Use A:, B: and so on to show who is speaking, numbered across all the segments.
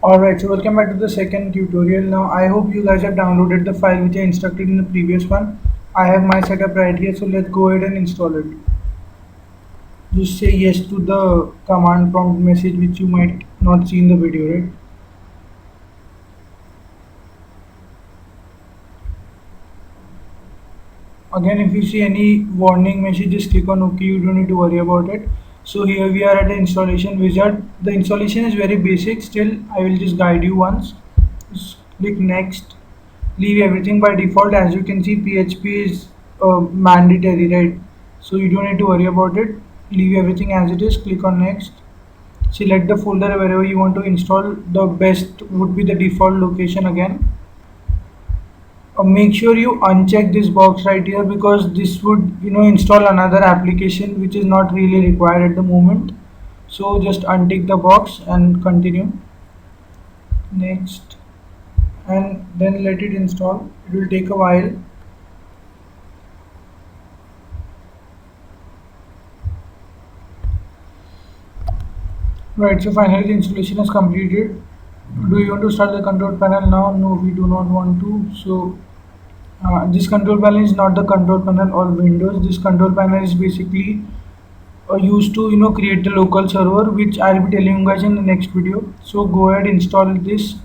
A: Alright, so welcome back to the second tutorial. Now I hope you guys have downloaded the file which I instructed in the previous one. I have my setup right here, so let's go ahead and install it. Just say yes to the command prompt message which you might not see in the video, right? Again, if you see any warning message, just click on OK, you don't need to worry about it. So here we are at the installation wizard. The installation is very basic, still I will just guide you once. Just click next. Leave everything by default. As you can see, PHP is mandatory, right? So you don't need to worry about it. Leave everything as it is. Click on next. Select the folder wherever you want to install. The best would be the default location again. Make sure you uncheck this box right here, because this would install another application which is not really required at the moment. So just untick the box and continue next, and then let it install. It will take a while. Right, so finally the installation is completed. Do you want to start the control panel now? No, we do not want to. So this control panel is not the control panel or Windows. This control panel is basically used to create the local server, which I'll be telling you guys in the next video. So go ahead, install this,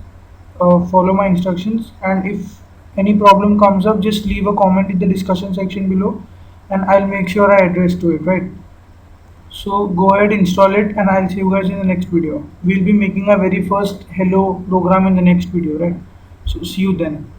A: follow my instructions, and if any problem comes up, just leave a comment in the discussion section below, and I'll make sure I address to it, right? So go ahead, install it, and I'll see you guys in the next video. We'll be making a very first hello program in the next video, right? So see you then.